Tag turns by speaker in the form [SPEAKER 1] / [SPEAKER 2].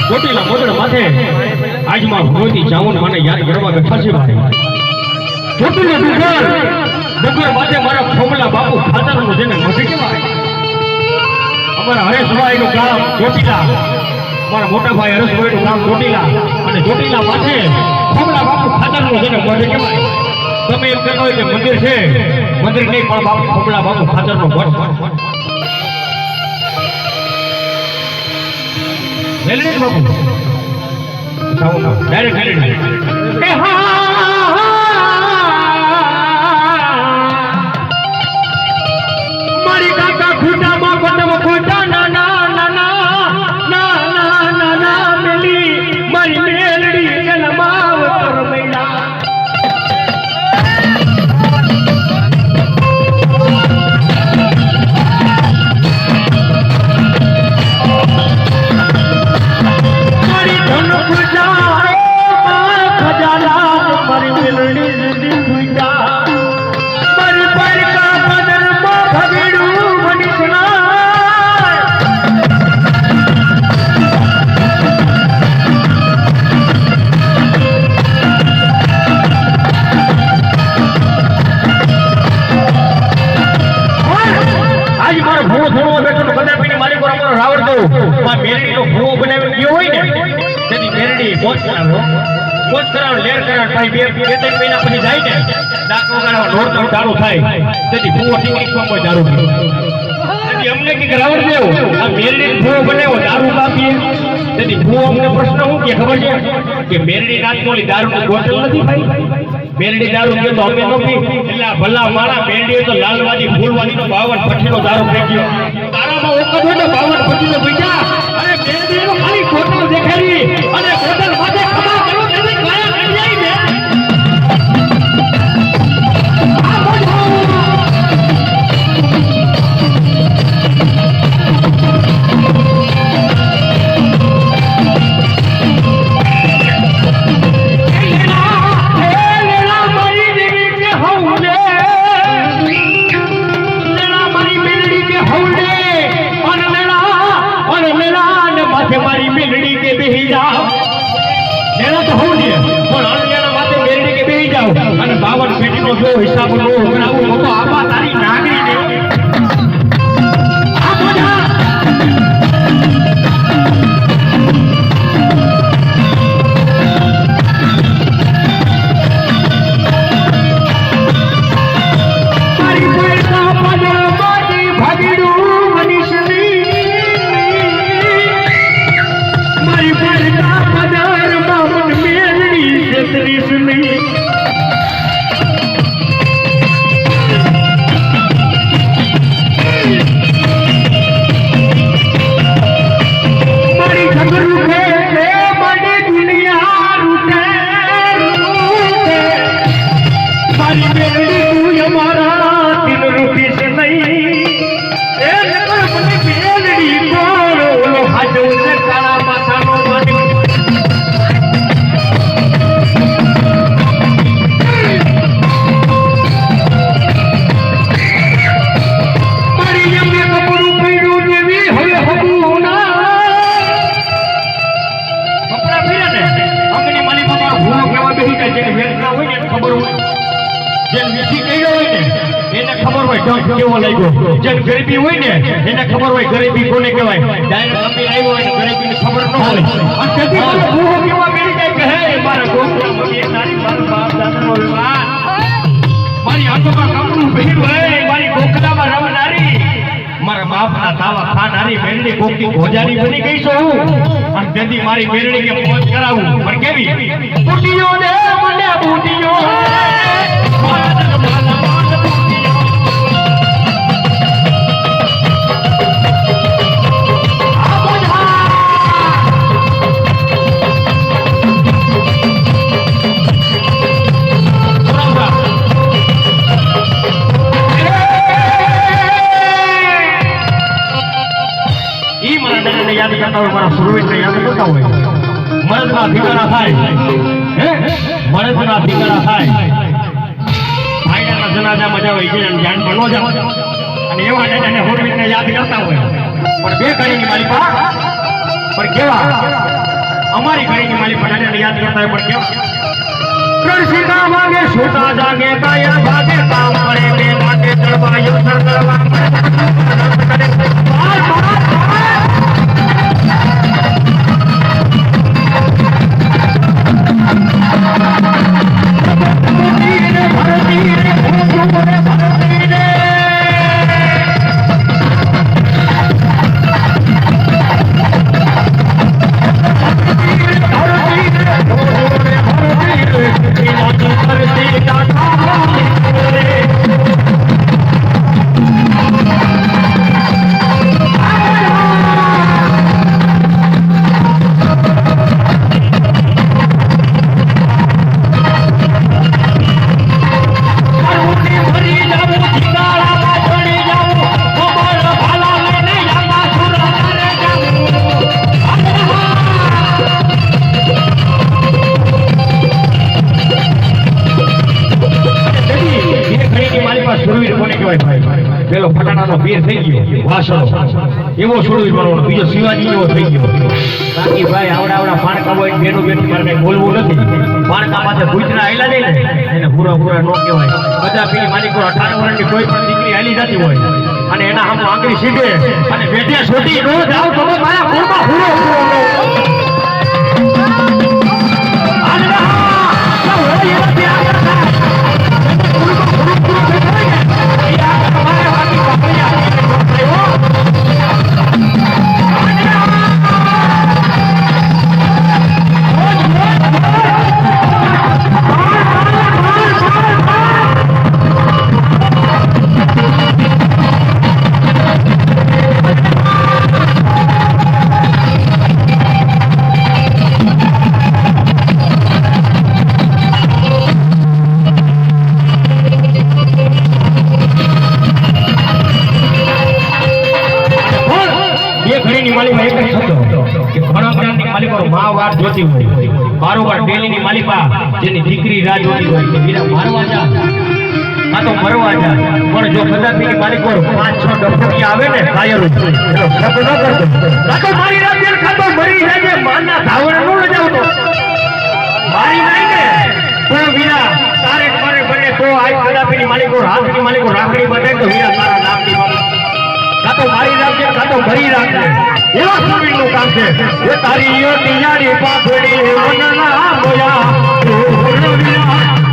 [SPEAKER 1] ચોટીલા મોગડ માથે આજમાં ભગવતી જાઉન મને યાદ કરવા બેઠા છે ભાઈ. ચોટીલા ડુંગર માથે મારા ફોમલા બાપુ ખાતરનું જેને મઢ કહેવાય. અમારા હરેશભાઈનું ગામ ચોટીલા, મારા મોટા ભાઈ હરેશભાઈનું ગામ ચોટીલા, અને ચોટીલા માથે ફોમલા બાપુ ખાતરનું જેને મઢ કહેવાય. તમે એમ કહેતા હોય કે મંદિર છે, મંદિર નહીં પણ બાપુ ફોમલા બાપુ ખાતરનો મઢ. હેલેન બાપુ ડાયરેક્ટ હેલેન એ હા મારી કાકા ખૂટામાં પટમ ખોટા ના ના ના ના ના ના ના મેલી મારી મેલડી જન્માવ કર મૈના. ભલા મારા મેરડી તો લાલવાદી ફૂલવાદી નો 52 પછીનો દારૂ ફેંક્યો. તારામાં ઓકદ હોય તો 52 પછીનો ભઈજા અને મેરડી નો ખાલી ફોટો દેખાડી અને હોટલ માથે ખમા કરો તેની કાયા કરી જાય ને. હિસાબ નો કરાવું તો આપા તારી નાગરી ને જેને દેશી કઈડો હોય ને એને ખબર હોય ડંખ કેવો લાગ્યો જેને ગરીબી હોય ને એને ખબર હોય ગરીબી કોને કહેવાય ડાયરેક્ટ અમીર આવ્યો હોય ને ગરીબીને ખબર ન હોય અને તેથી મને બૂહો કેવા મેળી જાય કે હે મારા ગોખલા મમ્મી તારી મારો બાપ દાદાનો વિવાહ મારી આંખોમાં કપડું પહેર્યું હે મારી ગોખલામાં રમનારી મારા બાપના તાવા ખાનારી મેરડી કોકની ભોજારી બની ગઈ છો હું અને તેથી મારી મેરડી કે મોજ કરાવું પણ કેવી બુટીઓ દે મને બુટીઓ યાદ કરતા હોય મારા સુરવીરને યાદ કરતા હોય મરદના ઠીકાણા થાય હે મરદના ઠીકાણા થાય ભાઈના જનાજામાં જાવ છે અને જાન પર ન જાવ અને એવા દાદાને સુરવીરને યાદ કરતા હોય પણ બે ઘડીની માલિકા પણ કેવા અમારી ઘડીની માલિકા દાદાને યાદ કરતા હોય પણ કેવા કૃષિકા વાગે સુતા જાગે કાયા ભાગે કામ પડે બે માટે ચડવાયો સરકરવા પેલો ફટાણાનો પીર થઈ ગયો વાસણો એવો છોડવી પડવાનો બીજો શિવાજી એવો થઈ ગયો બાકી ભાઈ આવડા પાણકા હોય બેનો બેટી મારે કઈ બોલવું નથી પાણકા માથે ભૂતના આયલા દે ને એને પૂરા નો કહેવાય બધા પેલી માલિકો 18 વર્ષની કોઈ પણ દીકરી હાલી જતી હોય અને એના આમ આંગળી સીધે અને બેઠે છોટી નો જાવ તો મારા ઘરમાં પૂરો બારોબાર ડેલીની માલિકા જેની દીકરી રાહ જોતી હોય કે વીરા મારવા જા આ તો મરવા જા પણ જો કદાચની માલિકો 5-6 ડફડિયા આવે ને કાયર એનો શબ્દ ન કરતો કાતો મારી રાત ખાતો મરી જાય માના ધાવણ નો લજાવતો મારી નહીં ને પણ વીરા તારે મારે બને તો આજ કદાચની માલિકો હાથની માલિકો રાખડી બાંધે તો વીરા તારા નામની કાતો મારી રાત કાતો મરી રાખે એવા સુરવીરનું કામ છે એ તારી યો તિયારી પાઘડી મનના મોયા